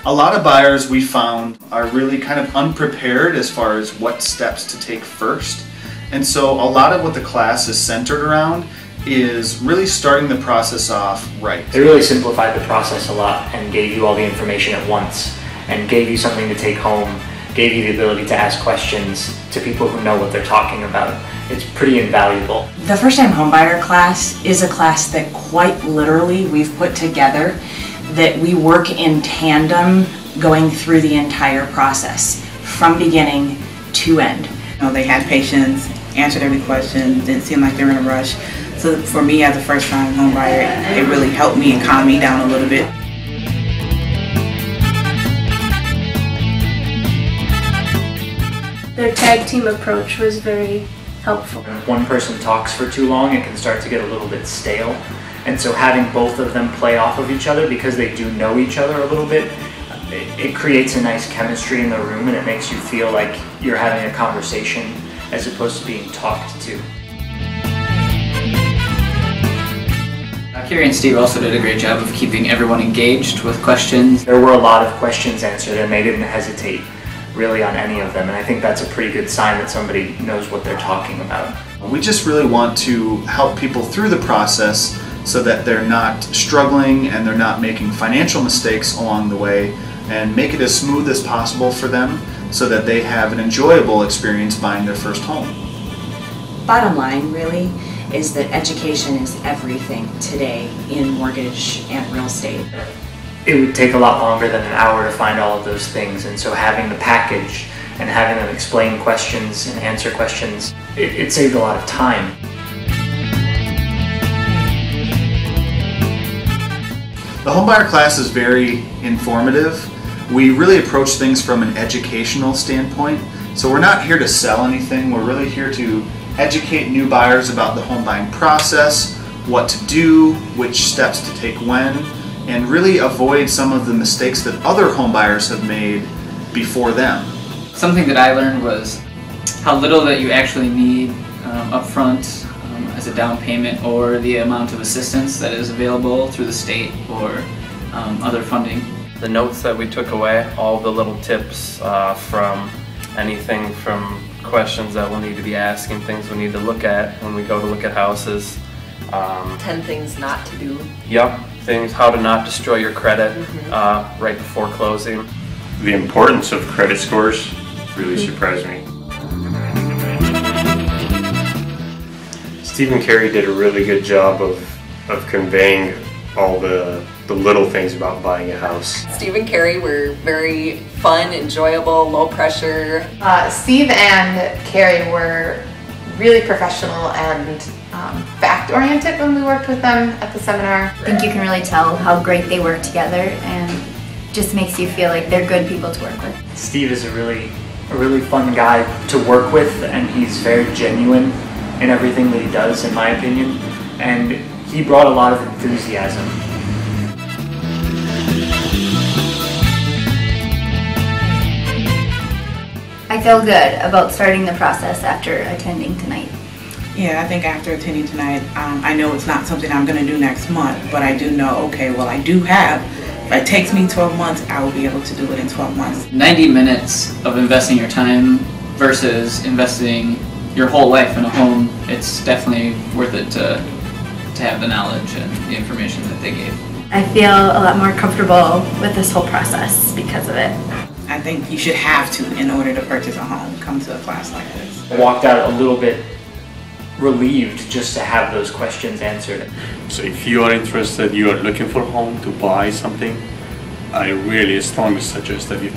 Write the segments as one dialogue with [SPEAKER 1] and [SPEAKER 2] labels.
[SPEAKER 1] A lot of buyers we found are really kind of unprepared as far as what steps to take first. And so a lot of what the class is centered around is really starting the process off right.
[SPEAKER 2] They really simplified the process a lot and gave you all the information at once and gave you something to take home, gave you the ability to ask questions to people who know what they're talking about. It's pretty invaluable.
[SPEAKER 3] The First Time Homebuyer class is a class that quite literally we've put together that we work in tandem going through the entire process from beginning to end.
[SPEAKER 4] They had patience, answered every question, didn't seem like they were in a rush. So for me as a first-time homebuyer, it really helped me and calmed me down a little bit.
[SPEAKER 5] Their tag team approach was very helpful.
[SPEAKER 2] When one person talks for too long, it can start to get a little bit stale. And so having both of them play off of each other because they do know each other a little bit, it creates a nice chemistry in the room and it makes you feel like you're having a conversation as opposed to being talked to.
[SPEAKER 6] Carrie and Steve also did a great job of keeping everyone engaged with questions.
[SPEAKER 2] There were a lot of questions answered and they didn't hesitate really on any of them, and I think that's a pretty good sign that somebody knows what they're talking about.
[SPEAKER 1] We just really want to help people through the process so that they're not struggling and they're not making financial mistakes along the way, and make it as smooth as possible for them so that they have an enjoyable experience buying their first home.
[SPEAKER 3] Bottom line really is that education is everything today in mortgage and real estate.
[SPEAKER 2] It would take a lot longer than an hour to find all of those things, and so having the package and having them explain questions and answer questions, it saved a lot of time.
[SPEAKER 1] The homebuyer class is very informative. We really approach things from an educational standpoint. So we're not here to sell anything, we're really here to educate new buyers about the home buying process, what to do, which steps to take when, and really avoid some of the mistakes that other home buyers have made before them.
[SPEAKER 6] Something that I learned was how little that you actually need up front as a down payment, or the amount of assistance that is available through the state or other funding.
[SPEAKER 7] The notes that we took away, all the little tips from anything from questions that we'll need to be asking, things we need to look at when we go to look at houses.
[SPEAKER 8] 10 things not to do.
[SPEAKER 7] Yep, things, how to not destroy your credit right before closing.
[SPEAKER 9] The importance of credit scores really surprised me. Steve and Carrie did a really good job of conveying all the little things about buying a house.
[SPEAKER 8] Steve and Carrie were very fun, enjoyable, low pressure.
[SPEAKER 10] Steve and Carrie were really professional and fact-oriented when we worked with them at the seminar.
[SPEAKER 11] I think you can really tell how great they work together, and just makes you feel like they're good people to work with.
[SPEAKER 2] Steve is a really fun guy to work with, and he's very genuine in everything that he does, in my opinion, and he brought a lot of enthusiasm.
[SPEAKER 11] I feel good about starting the process after attending tonight.
[SPEAKER 4] Yeah, I think after attending tonight, I know it's not something I'm going to do next month, but I do know, okay, well I do have, if it takes me 12 months, I will be able to do it in 12 months.
[SPEAKER 6] 90 minutes of investing your time versus investing your whole life in a home, it's definitely worth it to have the knowledge and the information that they gave.
[SPEAKER 11] I feel a lot more comfortable with this whole process because of it.
[SPEAKER 4] I think you should have to, in order to purchase a home, come to a class like this.
[SPEAKER 2] I walked out a little bit relieved just to have those questions answered.
[SPEAKER 9] So if you are interested, you are looking for a home to buy something, I really strongly suggest that you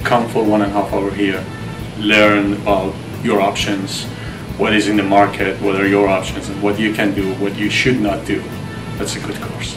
[SPEAKER 9] come for 1.5 hours here, learn about your options, what is in the market, what are your options, and what you can do, what you should not do. That's a good course.